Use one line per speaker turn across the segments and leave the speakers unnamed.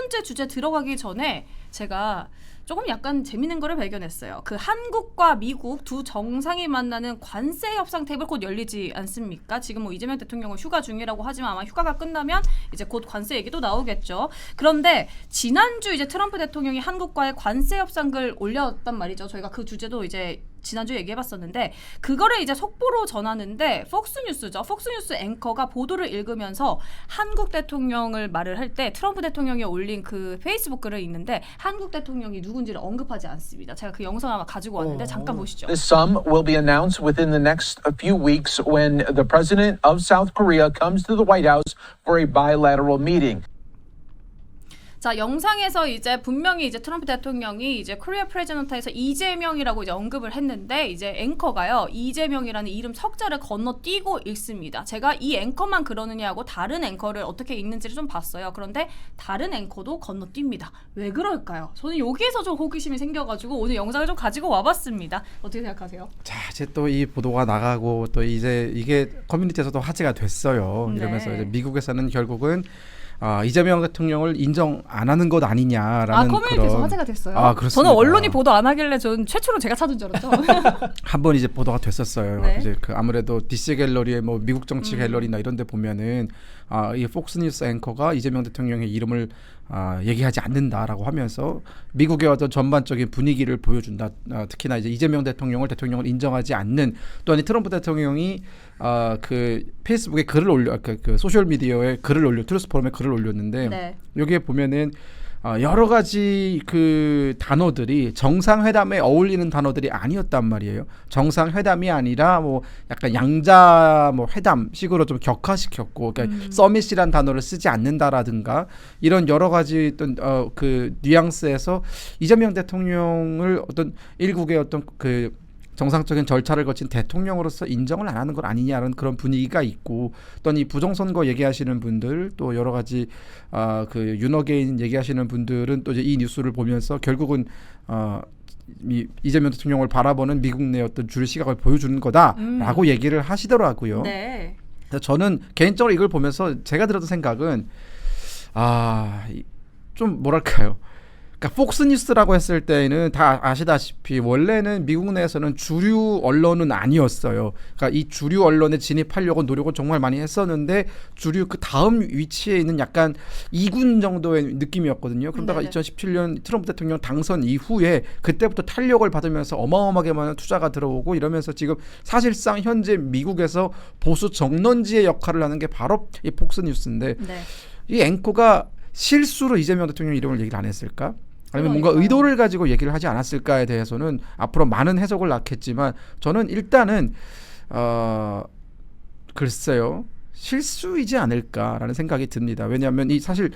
번째 주제 들어가기 전에 제가 조금 약간 재밌는 거를 발견했어요. 그 한국과 미국 두 정상이 만나는 관세 협상 테이블 곧 열리지 않습니까? 지금 뭐 이재명 대통령은 휴가 중이라고 하지만 아마 휴가가 끝나면 이제 곧 관세 얘기도 나오겠죠. 그런데 지난주 이제 트럼프 대통령이 한국과의 관세 협상을 올렸단 말이죠. 저희가 그 주제도 이제 지난주 얘기해봤었는데 그거를 이제 속보로 전하는데 폭스뉴스죠. 폭스뉴스 앵커가 보도를 읽으면서 한국 대통령을 말을 할 때 트럼프 대통령이 올린 그 페이스북 글을 읽는데 한국 대통령이 누군지를 언급하지 않습니다. 제가 그 영상 아마 가지고 왔는데 잠깐 보시죠.
This sum will be announced within the next few weeks when the president of South Korea comes to the White House for a bilateral meeting.
자, 영상에서 이제 분명히 이제 트럼프 대통령이 이제 코리아 프레젠넌타에서 이재명이라고 이제 언급을 했는데 이제 앵커가요 이재명이라는 이름 석자를 건너뛰고 읽습니다. 제가 이 앵커만 그러느냐고 다른 앵커를 어떻게 읽는지를 좀 봤어요. 그런데 다른 앵커도 건너뜁니다. 왜 그럴까요? 저는 여기에서 좀 호기심이 생겨가지고 오늘 영상을 좀 가지고 와봤습니다. 어떻게 생각하세요?
자, 이제 또 이 보도가 나가고 또 이제 이게 커뮤니티에서도 화제가 됐어요. 이러면서 이제 미국에서는 결국은 이재명 대통령을 인정 안 하는 것 아니냐라는
커뮤니티에서
그런
화제가 됐어요.
그렇습니다.
저는 언론이 보도 안 하길래 저는 최초로 제가 찾은 줄 알았죠.
한번 이제 보도가 됐었어요.
네.
이제 그 아무래도 DC 갤러리에 뭐 미국 정치 갤러리나 이런 데 보면은 이 폭스뉴스 앵커가 이재명 대통령의 이름을 얘기하지 않는다라고 하면서 미국의 어떤 전반적인 분위기를 보여준다. 특히나 이제 이재명 대통령을 인정하지 않는 또한 트럼프 대통령이 그 페이스북에 글을 올려 그 소셜 미디어에 글을 올려 트루스 포럼에 글을 올렸는데
네.
여기에 보면은 여러 가지 그 단어들이 정상회담에 어울리는 단어들이 아니었단 말이에요. 정상회담이 아니라 뭐 약간 양자 뭐 회담식으로 좀 격화시켰고, 그러니까 서밋이란 단어를 쓰지 않는다라든가 이런 여러 가지 어떤 그 뉘앙스에서 이재명 대통령을 어떤 일국의 어떤 그 정상적인 절차를 거친 대통령으로서 인정을 안 하는 것 아니냐는 그런 분위기가 있고, 또 이 부정선거 얘기하시는 분들, 또 여러 가지 그 윤어게인 얘기하시는 분들은 또 이제 이 뉴스를 보면서 결국은 이재명 대통령을 바라보는 미국 내 어떤 줄 시각을 보여주는 거다라고 얘기를 하시더라고요.
네.
저는 개인적으로 이걸 보면서 제가 들었던 생각은 좀 뭐랄까요? 그러니까 폭스뉴스라고 했을 때는 다 아시다시피 원래는 미국 내에서는 주류 언론은 아니었어요. 그러니까 이 주류 언론에 진입하려고 노력을 정말 많이 했었는데 주류 그 다음 위치에 있는 약간 2군 정도의 느낌이었거든요. 그러다가
네네.
2017년 트럼프 대통령 당선 이후에 그때부터 탄력을 받으면서 어마어마하게 많은 투자가 들어오고 이러면서 지금 사실상 현재 미국에서 보수 정론지의 역할을 하는 게 바로 이 폭스뉴스인데
네.
이 앵커가 실수로 이재명 대통령 이름을 얘기를 안 했을까? 아니면 뭔가
그러니까요.
의도를 가지고 얘기를 하지 않았을까에 대해서는 앞으로 많은 해석을 낳겠지만 저는 일단은 글쎄요, 실수이지 않을까라는 생각이 듭니다. 왜냐하면 이 사실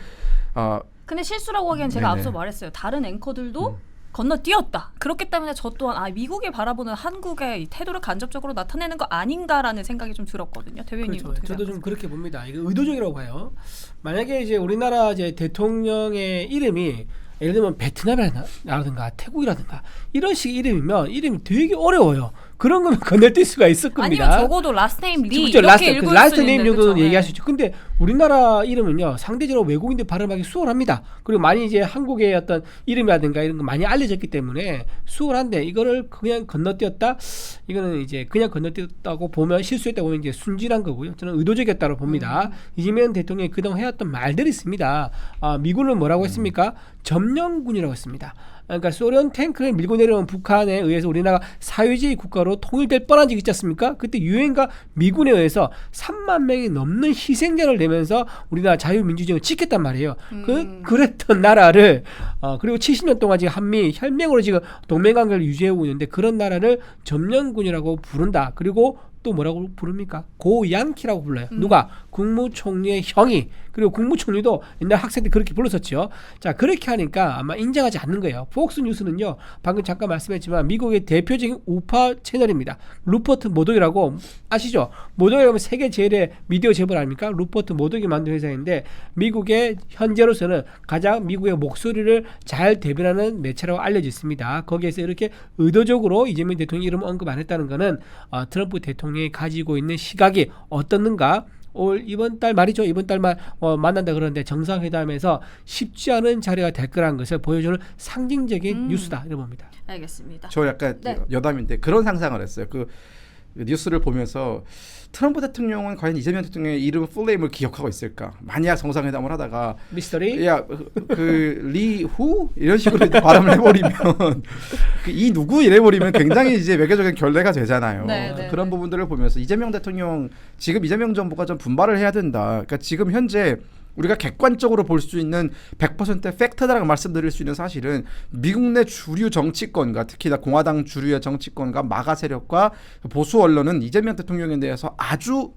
근데 실수라고 하기엔 제가
네네.
앞서 말했어요. 다른 앵커들도 건너뛰었다. 그렇기 때문에 저 또한 미국이 바라보는 한국의 이 태도를 간접적으로 나타내는 거 아닌가라는 생각이 좀 들었거든요. 대변인님
그렇죠.
어떻게
저도
생각하세요?
좀 그렇게 봅니다. 이거 의도적이라고 봐요. 만약에 이제 우리나라 이제 대통령의 이름이 예를 들면 베트남이라든가 태국이라든가 이런 식의 이름이면 이름이 되게 어려워요. 그런 거는 건널뛸 수가 있을 겁니다.
아니면 적어도 라스트네임 리
그렇죠.
이렇게 읽을
라스트
수
네임
있는데,
정도는
그렇죠?
얘기할
네.
수 있죠. 근데 우리나라 이름은요 상대적으로 외국인들 발음하기 수월합니다. 그리고 많이 이제 한국의 어떤 이름이라든가 이런 거 많이 알려졌기 때문에 수월한데 이거를 그냥 건너뛰었다. 이거는 이제 그냥 건너뛰었다고 보면 실수했다고 보면 이제 순진한 거고요. 저는 의도적이었다고 봅니다. 이재명 대통령이 그동안 해왔던 말들이 있습니다. 미군은 뭐라고 했습니까? 점령군이라고 했습니다. 그러니까 소련 탱크를 밀고 내려온 북한에 의해서 우리나라가 사회주의 국가로 통일될 뻔한 적이 있지 않습니까? 그때 유엔과 미군에 의해서 3만 명이 넘는 희생자를 내면서 우리나라 자유민주주의를 지켰단 말이에요. 그랬던 나라를 그리고 70년 동안 지금 한미 혈맹으로 지금 동맹관계를 유지하고 있는데 그런 나라를 점령군이라고 부른다. 그리고 또 뭐라고 부릅니까? 고양키라고 불러요. 누가? 국무총리의 형이. 그리고 국무총리도 옛날 학생 때 그렇게 불렀었죠. 자, 그렇게 하니까 아마 인정하지 않는 거예요. 폭스뉴스는요, 방금 잠깐 말씀했지만 미국의 대표적인 우파 채널입니다. 루퍼트 모독이라고 아시죠? 모독이라면 세계 제일의 미디어 재벌 아닙니까? 루퍼트 모독이 만든 회사인데 미국의 현재로서는 가장 미국의 목소리를 잘 대변하는 매체라고 알려져 있습니다. 거기에서 이렇게 의도적으로 이재명 대통령 이름 언급 안 했다는 거는 트럼프 대통령이 가지고 있는 시각이 어떻는가, 이번 달 말이죠. 이번 달 말 만난다 그러는데 정상회담에서 쉽지 않은 자리가 될 거라는 것을 보여주는 상징적인 뉴스다 이런 겁니다.
알겠습니다.
저 약간
네.
여담인데 그런 상상을 했어요. 그 뉴스를 보면서 트럼프 대통령은 과연 이재명 대통령의 이름 풀네임을 기억하고 있을까? 만약 정상회담을 하다가
미스터리
리후 이런 식으로 발음을 해버리면 이 누구 이래버리면 굉장히 이제 외교적인 결례가 되잖아요.
네, 네,
그런
네.
부분들을 보면서 이재명 대통령 지금 이재명 정부가 좀 분발을 해야 된다. 그러니까 지금 현재 우리가 객관적으로 볼 수 있는 100% 팩트다라고 말씀드릴 수 있는 사실은 미국 내 주류 정치권과 특히나 공화당 주류의 정치권과 마가 세력과 보수 언론은 이재명 대통령에 대해서 아주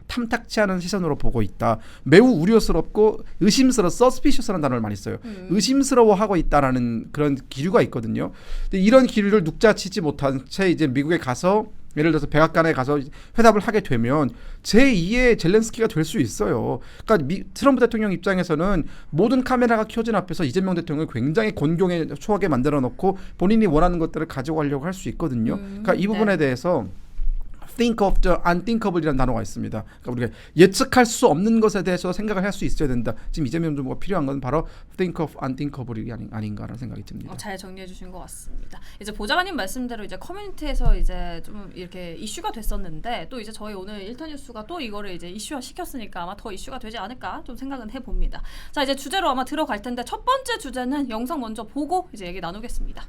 탐탁치 않은 시선으로 보고 있다. 매우 우려스럽고 suspicious라는 단어를 많이 써요. 의심스러워하고 있다라는 그런 기류가 있거든요. 근데 이런 기류를 눅자치지 못한 채 이제 미국에 가서 예를 들어서 백악관에 가서 회담을 하게 되면 제2의 젤렌스키가 될 수 있어요. 그러니까 트럼프 대통령 입장에서는 모든 카메라가 켜진 앞에서 이재명 대통령을 굉장히 곤경에 처하게 만들어 놓고 본인이 원하는 것들을 가져가려고 할 수 있거든요. 그러니까 이 부분에 대해서 think of the unthinkable이라는 단어가 있습니다. 그러니까 우리가 예측할 수 없는 것에 대해서 생각을 할 수 있어야 된다. 지금 이재명 정부가 필요한 건 바로 think of unthinkable이 아닌가라는 생각이 듭니다.
잘 정리해 주신 것 같습니다. 이제 보좌관님 말씀대로 이제 커뮤니티에서 이제 좀 이렇게 이슈가 됐었는데 또 이제 저희 오늘 일터 뉴스가 또 이거를 이제 이슈화 시켰으니까 아마 더 이슈가 되지 않을까 좀 생각은 해봅니다. 자, 이제 주제로 아마 들어갈 텐데 첫 번째 주제는 영상 먼저 보고 이제 얘기 나누겠습니다.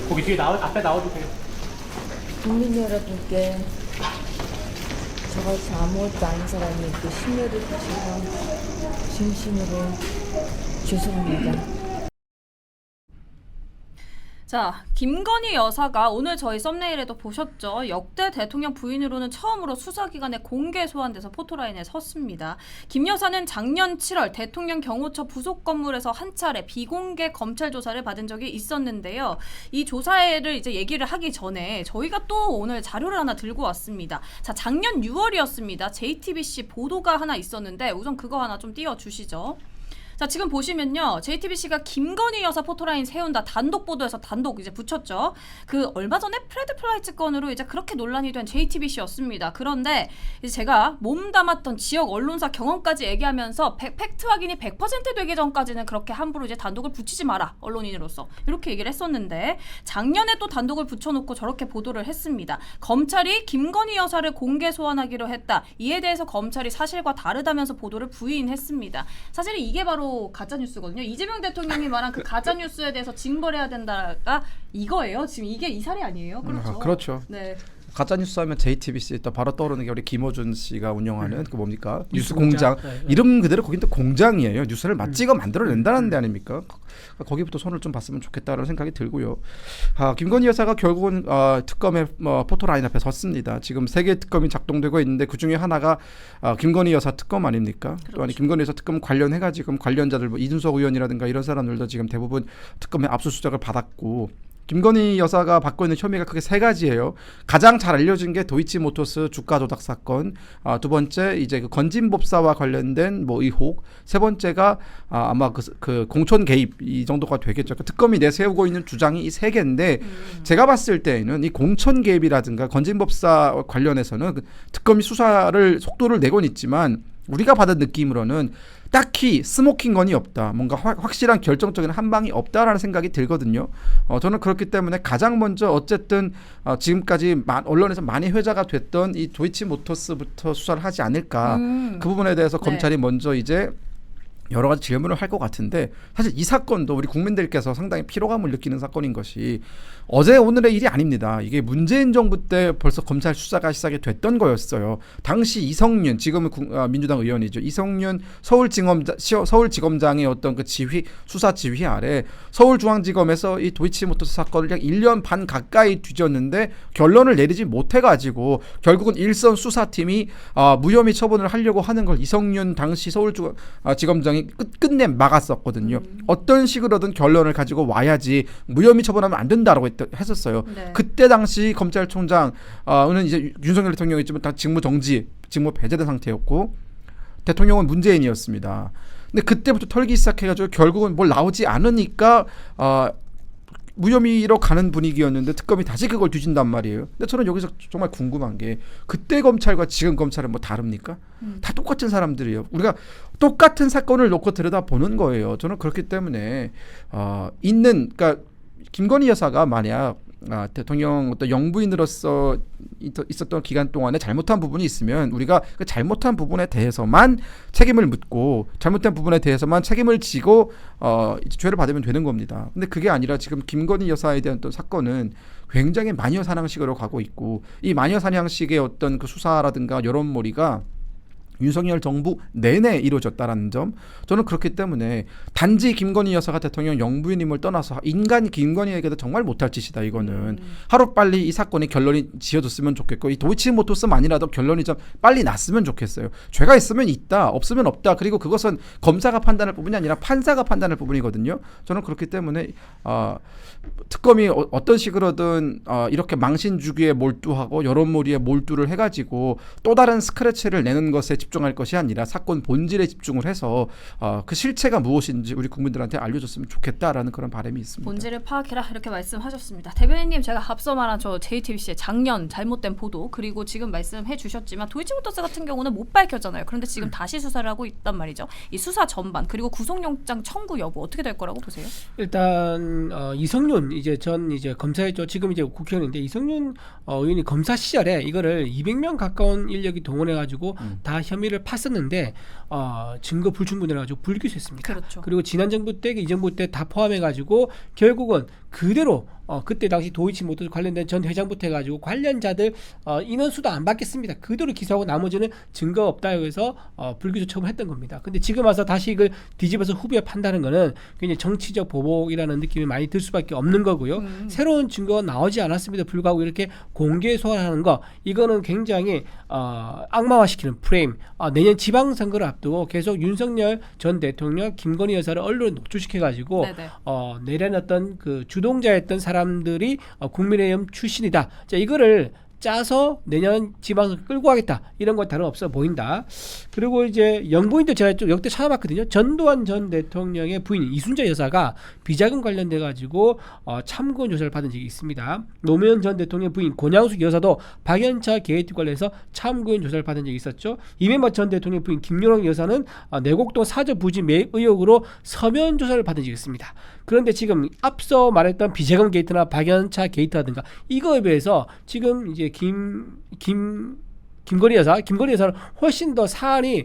거기 뒤에 앞에 나와주세요.
국민 여러분께 저같이 아무것도 아닌 사람이 그 심려를 끼쳐서 진심으로 죄송합니다.
자, 김건희 여사가 오늘 저희 썸네일에도 보셨죠? 역대 대통령 부인으로는 처음으로 수사기관에 공개 소환돼서 포토라인에 섰습니다. 김 여사는 작년 7월 대통령 경호처 부속 건물에서 한 차례 비공개 검찰 조사를 받은 적이 있었는데요. 이 조사를 이제 얘기를 하기 전에 저희가 또 오늘 자료를 하나 들고 왔습니다. 자, 작년 6월이었습니다. JTBC 보도가 하나 있었는데 우선 그거 하나 좀 띄워주시죠. 자, 지금 보시면요, JTBC가 김건희 여사 포토라인 세운다 단독 보도에서 단독 이제 붙였죠. 그 얼마 전에 프레드 플라이츠 건으로 이제 그렇게 논란이 된 JTBC였습니다. 그런데 이제 제가 몸담았던 지역 언론사 경험까지 얘기하면서 팩트 확인이 100% 되기 전까지는 그렇게 함부로 이제 단독을 붙이지 마라, 언론인으로서 이렇게 얘기를 했었는데 작년에 또 단독을 붙여놓고 저렇게 보도를 했습니다. 검찰이 김건희 여사를 공개 소환하기로 했다. 이에 대해서 검찰이 사실과 다르다면서 보도를 부인했습니다. 사실은 이게 바로 가짜 뉴스거든요. 이재명 대통령이 말한 그 가짜 뉴스에 대해서 징벌해야 된다가 이거예요. 지금 이게 이 사례 아니에요? 그렇죠.
그렇죠.
네.
가짜 뉴스 하면 JTBC 또 바로 떠오르는 게 우리 김어준 씨가 운영하는 그 뭡니까 뉴스
공장.
공장.
네.
이름 그대로 거긴 또 공장이에요. 뉴스를 찍어 만들어낸다는 데 아닙니까? 거기부터 손을 좀 봤으면 좋겠다라는 생각이 들고요. 김건희 여사가 결국은 특검의 포토라인 앞에 섰습니다. 지금 3개 특검이 작동되고 있는데 그 중에 하나가 김건희 여사 특검 아닙니까?
그렇죠.
또 아니 김건희 여사 특검 관련해가지고 관련자들 이준석 의원이라든가 이런 사람들도 지금 대부분 특검의 압수수색을 받았고. 김건희 여사가 받고 있는 혐의가 크게 3가지예요. 가장 잘 알려진 게 도이치모터스 주가 조작 사건, 두 번째 이제 그 건진법사와 관련된 뭐 의혹, 세 번째가 아마 그 공천 개입 이 정도가 되겠죠. 그 특검이 내세우고 있는 주장이 이 3개인데 제가 봤을 때는 이 공천 개입이라든가 건진법사 관련해서는 그 특검이 수사를 속도를 내곤 있지만 우리가 받은 느낌으로는 딱히 스모킹건이 없다. 뭔가 확실한 결정적인 한 방이 없다라는 생각이 들거든요. 저는 그렇기 때문에 가장 먼저 어쨌든 지금까지 언론에서 많이 회자가 됐던 이 도이치모터스부터 수사를 하지 않을까. 그 부분에 대해서
네.
검찰이 먼저 이제 여러 가지 질문을 할 것 같은데 사실 이 사건도 우리 국민들께서 상당히 피로감을 느끼는 사건인 것이 어제 오늘의 일이 아닙니다. 이게 문재인 정부 때 벌써 검찰 수사가 시작이 됐던 거였어요. 당시 이성윤 지금은 민주당 의원이죠. 이성윤 서울지검장의 어떤 그 수사 지휘 아래 서울중앙지검에서 이 도이치모터스 사건을 약 1년 반 가까이 뒤졌는데 결론을 내리지 못해가지고 결국은 일선 수사팀이 무혐의 처분을 하려고 하는 걸 이성윤 당시 서울지검장이 끝내 막았었거든요. 어떤 식으로든 결론을 가지고 와야지 무혐의 처분하면 안 된다라고 했었어요.
네.
그때 당시 검찰총장은 이제 윤석열 대통령이지만 다 직무 배제된 상태였고 대통령은 문재인이었습니다. 근데 그때부터 털기 시작해가지고 결국은 뭘 나오지 않으니까 무혐의로 가는 분위기였는데 특검이 다시 그걸 뒤진단 말이에요. 근데 저는 여기서 정말 궁금한 게 그때 검찰과 지금 검찰은 뭐 다릅니까? 다 똑같은 사람들이에요. 우리가 똑같은 사건을 놓고 들여다보는 거예요. 저는 그렇기 때문에 그러니까 김건희 여사가 만약 대통령 어떤 영부인으로서 있었던 기간 동안에 잘못한 부분이 있으면 우리가 그 잘못한 부분에 대해서만 책임을 묻고 잘못된 부분에 대해서만 책임을 지고 이제 죄를 받으면 되는 겁니다. 근데 그게 아니라 지금 김건희 여사에 대한 또 사건은 굉장히 마녀 사냥식으로 가고 있고 이 마녀 사냥식의 어떤 그 수사라든가 여론몰이가 윤석열 정부 내내 이루어졌다라는 점, 저는 그렇기 때문에 단지 김건희 여사가 대통령 영부인임을 떠나서 인간 김건희에게도 정말 못할 짓이다. 이거는 하루빨리 이 사건이 결론이 지어졌으면 좋겠고 이 도이치모터스만이라도 결론이 좀 빨리 났으면 좋겠어요. 죄가 있으면 있다, 없으면 없다. 그리고 그것은 검사가 판단할 부분이 아니라 판사가 판단할 부분이거든요. 저는 그렇기 때문에 특검이 어떤 식으로든 이렇게 망신주기에 몰두하고 여론몰이에 몰두를 해가지고 또 다른 스크래치를 내는 것에 집중할 것이 아니라 사건 본질에 집중을 해서 그 실체가 무엇인지 우리 국민들한테 알려줬으면 좋겠다라는 그런 바람이 있습니다.
본질을 파악해라 이렇게 말씀하셨습니다. 대변인님, 제가 앞서 말한 저 JTBC의 작년 잘못된 보도 그리고 지금 말씀해 주셨지만 도이치모터스 같은 경우는 못 밝혀잖아요. 그런데 지금 다시 수사를 하고 있단 말이죠. 이 수사 전반 그리고 구속영장 청구 여부 어떻게 될 거라고 보세요?
일단 이성윤 전 검사였죠. 지금 이제 국회의원인데 이성윤 의원이 검사 시절에 이거를 200명 가까운 인력이 동원해 가지고 다 혐의를 팠었는데 증거 불충분해 가지고 불기소했습니다.
그렇죠.
그리고 지난 정부 때, 이 정부 때 다 포함해 가지고 결국은 그대로 그때 당시 도이치모터스 관련된 전 회장부터 해가지고 관련자들 인원수도 안 받겠습니다. 그대로 기소하고 나머지는 증거 없다 해서 불기소 처분했던 겁니다. 근데 지금 와서 다시 이걸 뒤집어서 후비에 판다는 거는 굉장히 정치적 보복이라는 느낌이 많이 들 수밖에 없는 거고요. 새로운 증거가 나오지 않았음에도 불구하고 이렇게 공개 소환하는 거, 이거는 굉장히 악마화시키는 프레임. 내년 지방선거를 앞두고 계속 윤석열 전 대통령, 김건희 여사를 언론에 노출시켜가지고 내란 어떤 그 주동자였던 사람들이 국민의힘 출신이다. 자, 이거를 짜서 내년 지방선거 끌고 가겠다. 이런 거 다름없어 보인다. 그리고 이제 영부인도 제가 좀 역대 찾아봤거든요. 전두환 전 대통령의 부인 이순자 여사가 비자금 관련돼 가지고 참고인 조사를 받은 적이 있습니다. 노무현 전 대통령 부인 권양숙 여사도 박연차 게이트 관련해서 참고인 조사를 받은 적이 있었죠. 이명박 전 대통령 부인 김연옥 여사는 내곡동 사저 부지 매입 의혹으로 서면 조사를 받은 적이 있습니다. 그런데 지금 앞서 말했던 비자금 게이트나 박연차 게이트라든가 이거에 비해서 지금 이제 김건희 여사는 훨씬 더 사안이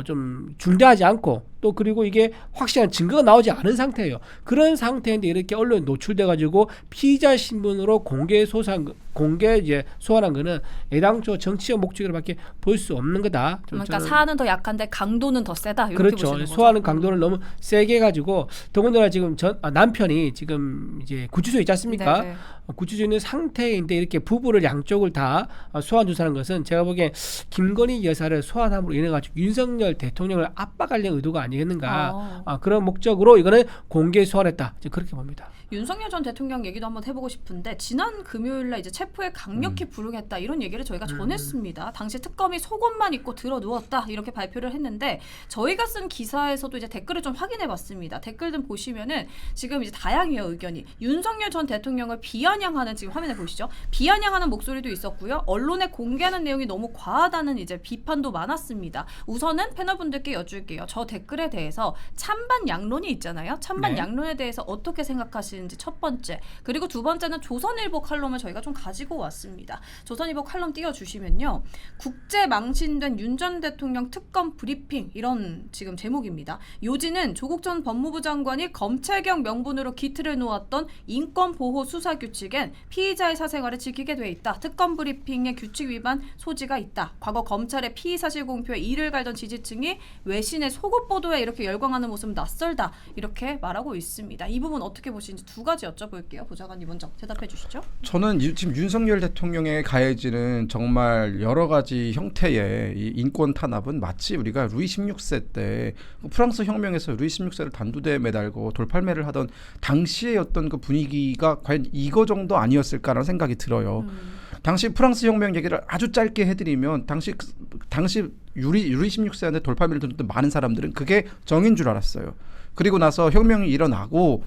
좀 중대하지 않고 또 그리고 이게 확실한 증거가 나오지 않은 상태예요. 그런 상태인데 이렇게 언론에 노출돼 가지고 피의자 신분으로 공개 소환한 거는 애당초 정치적 목적으로밖에 볼 수 없는 거다.
그러니까 사안은 더 약한데 강도는 더 세다. 이렇게
그렇죠.
보시는 거죠.
소환은 강도를 너무 세게 해가지고 더군다나 지금 남편이 지금 이제 구치소에 있지 않습니까?
네네.
구치소에 있는 상태인데 이렇게 부부를 양쪽을 다 소환 조사하는 것은 제가 보기엔 김건희 여사를 소환함으로 인해 가지고 윤석열 대통령을 압박하려는 의도가 아니겠는가. 그런 목적으로 이거는 공개 소환했다. 그렇게 봅니다.
윤석열 전 대통령 얘기도 한번 해보고 싶은데 지난 금요일날 이제 체포에 강력히 불응했다 이런 얘기를 저희가 전했습니다. 당시 특검이 속옷만 입고 들어 누웠다 이렇게 발표를 했는데 저희가 쓴 기사에서도 이제 댓글을 좀 확인해봤습니다. 댓글 좀 보시면은 지금 이제 다양해요 의견이. 윤석열 전 대통령을 비아냥하는 지금 화면에 보시죠. 비아냥하는 목소리도 있었고요. 언론에 공개하는 내용이 너무 과하다는 이제 비판도 많았습니다. 우선은 패널분들께 여쭐게요. 저 댓글에 대해서 찬반 양론이 있잖아요. 찬반 양론에 대해서 어떻게 생각하시는지 첫 번째. 그리고 두 번째는 조선일보 칼럼을 저희가 좀 가지고 왔습니다. 조선일보 칼럼 띄워주시면요. 국제 망신된 윤 전 대통령 특검 브리핑 이런 지금 제목입니다. 요지는 조국 전 법무부 장관이 검찰경 명분으로 기틀을 놓았던 인권보호 수사규칙엔 피의자의 사생활을 지키게 돼 있다. 특검 브리핑의 규칙 위반 소지가 있다. 과거 검찰의 피의사실 공표에 이를 갈던 지지층이 외신의 속옷 보도에 이렇게 열광하는 모습은 낯설다. 이렇게 말하고 있습니다. 이 부분 어떻게 보시는지 두 가지 여쭤볼게요. 보좌관님 먼저 대답해 주시죠.
저는 지금 윤석열 대통령에 가해지는 정말 여러 가지 형태의 이 인권 탄압은 마치 우리가 루이 16세 때 프랑스 혁명에서 루이 16세를 단두대에 매달고 돌팔매를 하던 당시의 어떤 그 분위기가 과연 이거 정도 아니었을까라는 생각이 들어요. 당시 프랑스 혁명 얘기를 아주 짧게 해드리면 당시 루이 16세한테 돌팔매를 들었던 많은 사람들은 그게 정인 줄 알았어요. 그리고 나서 혁명이 일어나고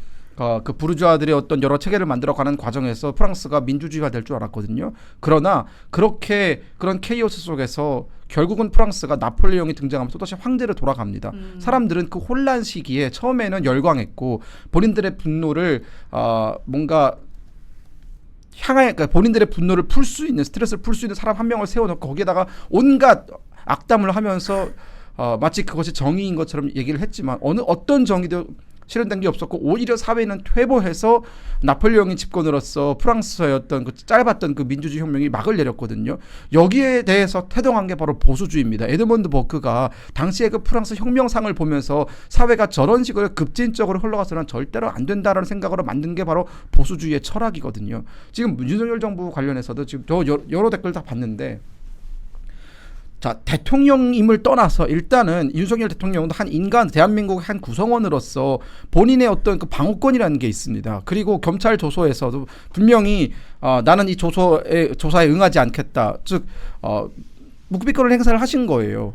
그 부르주아들의 어떤 여러 체계를 만들어가는 과정에서 프랑스가 민주주의가 될 줄 알았거든요. 그러나 그렇게 그런 케이오스 속에서 결국은 프랑스가 나폴레옹이 등장하면서 또다시 황제로 돌아갑니다. 사람들은 그 혼란 시기에 처음에는 열광했고 본인들의 분노를 뭔가 그러니까 본인들의 분노를 풀 수 있는 스트레스를 풀 수 있는 사람 한 명을 세워놓고 거기에다가 온갖 악담을 하면서 마치 그것이 정의인 것처럼 얘기를 했지만 어떤 정의도 실현된 게 없었고 오히려 사회는 퇴보해서 나폴레옹이 집권으로서 프랑스의 어떤 그 짧았던 그 민주주의 혁명이 막을 내렸거든요. 여기에 대해서 태동한 게 바로 보수주의입니다. 에드먼드 버크가 당시에 그 프랑스 혁명상을 보면서 사회가 저런 식으로 급진적으로 흘러가서는 절대로 안 된다라는 생각으로 만든 게 바로 보수주의의 철학이거든요. 지금 윤석열 정부 관련해서도 지금 저 여러 댓글 다 봤는데 자, 대통령임을 떠나서 일단은 윤석열 대통령은 한 인간, 대한민국의 한 구성원으로서 본인의 어떤 그 방어권이라는 게 있습니다. 그리고 검찰 조서에서도 분명히 나는 이 조사에 응하지 않겠다. 즉 묵비권을 행사를 하신 거예요.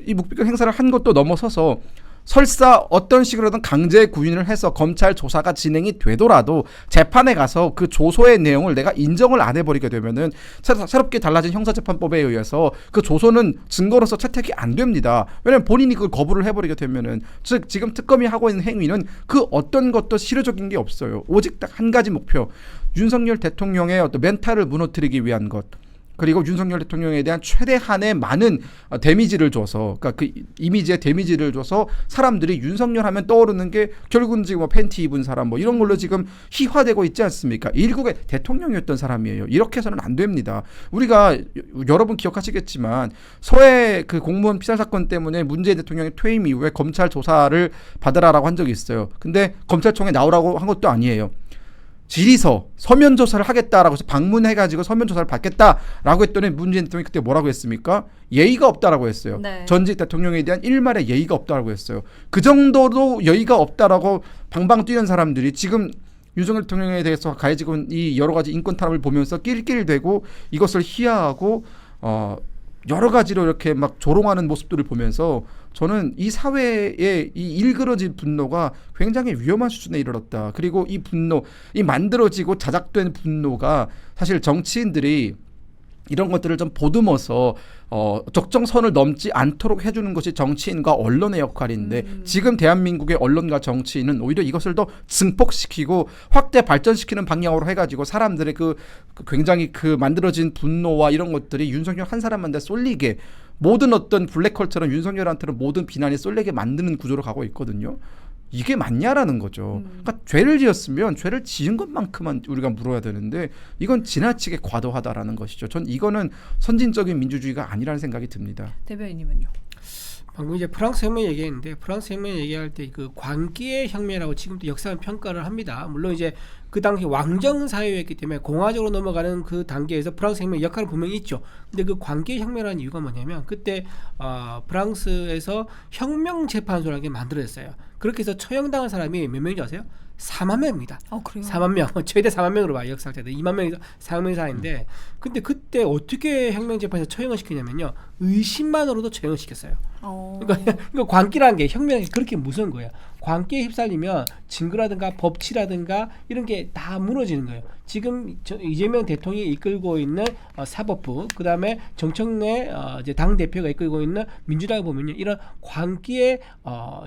이 묵비권 행사를 한 것도 넘어서서 설사 어떤 식으로든 강제 구인을 해서 검찰 조사가 진행이 되더라도 재판에 가서 그 조서의 내용을 내가 인정을 안 해버리게 되면은 새롭게 달라진 형사재판법에 의해서 그 조서는 증거로서 채택이 안 됩니다. 왜냐하면 본인이 그걸 거부를 해버리게 되면은 즉 지금 특검이 하고 있는 행위는 그 어떤 것도 실효적인 게 없어요. 오직 딱 한 가지 목표, 윤석열 대통령의 어떤 멘탈을 무너뜨리기 위한 것. 그리고 윤석열 대통령에 대한 최대한의 많은 데미지를 줘서, 그러니까 그 이미지에 데미지를 줘서 사람들이 윤석열 하면 떠오르는 게 결국은 지금 뭐 팬티 입은 사람 뭐 이런 걸로 지금 희화되고 있지 않습니까? 일국의 대통령이었던 사람이에요. 이렇게 해서는 안 됩니다. 우리가 여러분 기억하시겠지만 서해 그 공무원 피살 사건 때문에 문재인 대통령이 퇴임 이후에 검찰 조사를 받으라라고 한 적이 있어요. 근데 검찰청에 나오라고 한 것도 아니에요. 질의서 서면 조사를 하겠다라고 해서 방문해가지고 서면 조사를 받겠다라고 했더니 문재인 대통령이 그때 뭐라고 했습니까? 예의가 없다라고 했어요.
네.
전직 대통령에 대한 일말의 예의가 없다라고 했어요. 그 정도로 예의가 없다라고 방방 뛰는 사람들이 지금 윤석열 대통령에 대해서 가해지고 이 여러 가지 인권 탄압을 보면서 낄낄대고 이것을 희화하고 여러 가지로 이렇게 막 조롱하는 모습들을 보면서 저는 이 사회의 이 일그러진 분노가 굉장히 위험한 수준에 이르렀다. 그리고 이 분노, 이 만들어지고 자작된 분노가 사실 정치인들이 이런 것들을 좀 보듬어서 적정선을 넘지 않도록 해주는 것이 정치인과 언론의 역할인데 지금 대한민국의 언론과 정치인은 오히려 이것을 더 증폭시키고 확대 발전시키는 방향으로 해가지고 사람들의 그 굉장히 그 만들어진 분노와 이런 것들이 윤석열 한 사람한테 쏠리게 모든 어떤 블랙홀처럼 윤석열한테는 모든 비난이 쏠리게 만드는 구조로 가고 있거든요. 이게 맞냐라는 거죠. 그러니까 죄를 지었으면 죄를 지은 것만큼만 우리가 물어야 되는데 이건 지나치게 과도하다라는 것이죠. 전 이거는 선진적인 민주주의가 아니라는 생각이 듭니다.
대변인님은요?
방금 이제 프랑스 혁명 얘기했는데 프랑스 혁명 얘기할 때 그 광기의 혁명이라고 지금도 역사는 평가를 합니다. 물론 이제 그 당시 왕정 사회였기 때문에 공화적으로 넘어가는 그 단계에서 프랑스 혁명 역할은 분명히 있죠. 근데 그 광기의 혁명이라는 이유가 뭐냐면 그때 프랑스에서 혁명 재판소라는 게 만들어졌어요. 그렇게 해서 처형당한 사람이 몇 명인지 아세요? 4만 명입니다.
그래요?
4만 명. 최대 4만 명으로 봐요. 역사학자들. 2만 명에서 4만 명 사이인데 근데 그때 어떻게 혁명재판에서 처형을 시키냐면요. 의심만으로도 처형을 시켰어요. 그러니까 광기라는 게 혁명이 그렇게 무서운 거예요. 광기에 휩쓸리면 증거라든가 법치라든가 이런 게 다 무너지는 거예요. 지금 이재명 대통령이 이끌고 있는 사법부, 그 다음에 정청래 이제 당 대표가 이끌고 있는 민주당을 보면요, 이런 광기의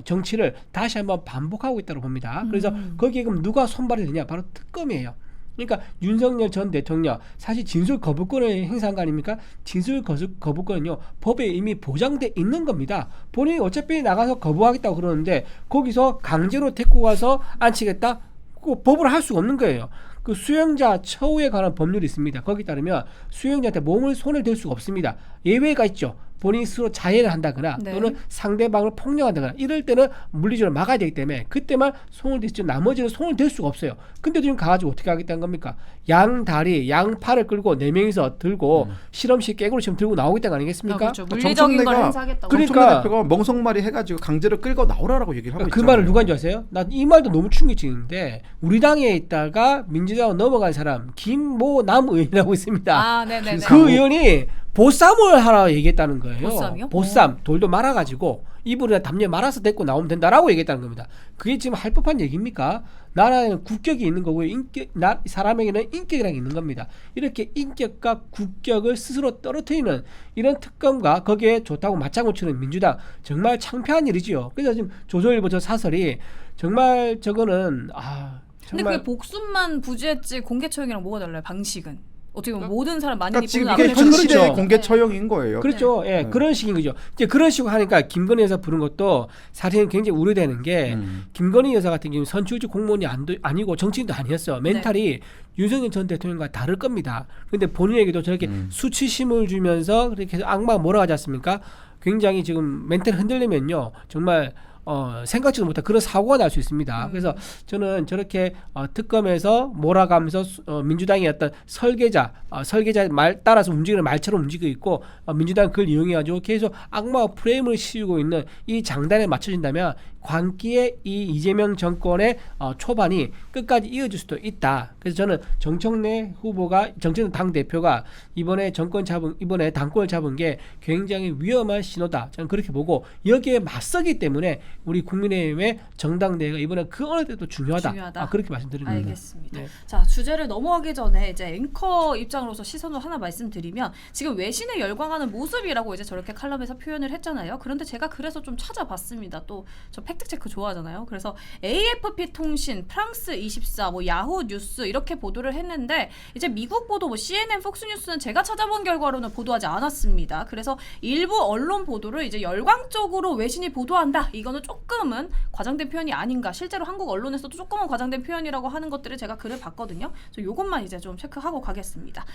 정치를 다시 한번 반복하고 있다고 봅니다. 그래서 거기에 그럼 누가 손발이 되냐? 바로 특검이에요. 그러니까 윤석열 전 대통령 사실 진술 거부권을 행사한 거 아닙니까? 진술 거부권은요 법에 이미 보장돼 있는 겁니다. 본인이 어차피 나가서 거부하겠다고 그러는데 거기서 강제로 데리고 가서 앉히겠다? 그거 법으로 할 수가 없는 거예요. 그 수용자 처우에 관한 법률이 있습니다. 거기 따르면 수용자한테 손을 댈 수가 없습니다. 예외가 있죠. 본인이 스스로 자해를 한다거나
네.
또는 상대방을 폭력한다거나 이럴 때는 물리적으로 막아야 되기 때문에 그때만 손을 댈지 나머지는 손을 댈 수가 없어요. 근데 지금 가가지고 어떻게 하겠다는 겁니까? 양다리, 양팔을 끌고 4명이서 들고 실험실 깨구리 지금 들고 나오겠다는 거 아니겠습니까?
그렇죠. 물리적인 걸 행사하겠다고.
정청래
그러니까
대표가 멍석말이 해가지고 강제로 끌고 나오라라고 얘기를 하고
그
있잖아요.
말을 누가 한줄 아세요? 나 이 말도 너무 충격적인데 우리 당에 있다가 민주당으로 넘어간 사람 김모남 의원이라고 있습니다.
네네네.
그 의원이 보쌈을 하라 얘기했다는 거예요.
보쌈이요?
보쌈 돌도 말아가지고 이불이나 담요에 말아서 데리고 나오면 된다라고 얘기했다는 겁니다. 그게 지금 할 법한 얘기입니까? 나라에는 국격이 있는 거고요. 사람에게는 인격이라는 게 있는 겁니다. 이렇게 인격과 국격을 스스로 떨어뜨리는 이런 특검과 거기에 좋다고 맞장구 치는 민주당 정말 창피한 일이지요. 그래서 지금 조선일보 저 사설이 정말 저거는
근데
정말
그게 복순만 부주했지 공개 처형이랑 뭐가 달라요? 방식은 어떻게 보면 모든 사람 많이
그러니까 지금
보는
이게
아무래도
현 시대의
그렇죠.
공개 처형인 거예요.
그렇죠. 예, 그런 식인 거죠. 이제 그런 식으로 하니까 김건희 여사 부른 것도 사실은 굉장히 우려되는 게 김건희 여사 같은 경우는 선출직 공무원이 아니고 정치인도 아니었어. 멘탈이 윤석열 전 대통령과 다를 겁니다. 그런데 본인에게도 저렇게 수치심을 주면서 그렇게 해서 악마가 몰아가지 않습니까? 굉장히 지금 멘탈 흔들리면요. 정말 생각지도 못한 그런 사고가 날 수 있습니다. 그래서 저는 저렇게 특검에서 몰아가면서 민주당의 어떤 설계자 말 따라서 움직이는 말처럼 움직이고 있고 민주당 그걸 이용해가지고 계속 악마 프레임을 씌우고 있는 이 장단에 맞춰진다면 광기에 이 이재명 정권의 초반이 끝까지 이어질 수도 있다. 그래서 저는 정청래 당 대표가 이번에 당권을 잡은 게 굉장히 위험한 신호다. 저는 그렇게 보고 여기에 맞서기 때문에 우리 국민의힘의 정당대회가 이번에 그 어느 때도 중요하다. 그렇게 말씀드립니다.
알겠습니다.
네.
자, 주제를 넘어가기 전에 이제 앵커 입장으로서 시선을 하나 말씀드리면 지금 외신에 열광하는 모습이라고 이제 저렇게 칼럼에서 표현을 했잖아요. 그런데 제가 그래서 좀 찾아봤습니다. 또 저 팩트 체크 좋아하잖아요. 그래서 AFP 통신, 프랑스 24, 뭐 야후 뉴스 이렇게 보도를 했는데 이제 미국 보도 뭐 CNN, 폭스뉴스는 제가 찾아본 결과로는 보도하지 않았습니다. 그래서 일부 언론 보도를 이제 열광적으로 외신이 보도한다. 이거는 조금은 과장된 표현이 아닌가. 실제로 한국 언론에서도 조금은 과장된 표현이라고 하는 것들을 제가 글을 봤거든요. 그래서 이것만 이제 좀 체크하고 가겠습니다.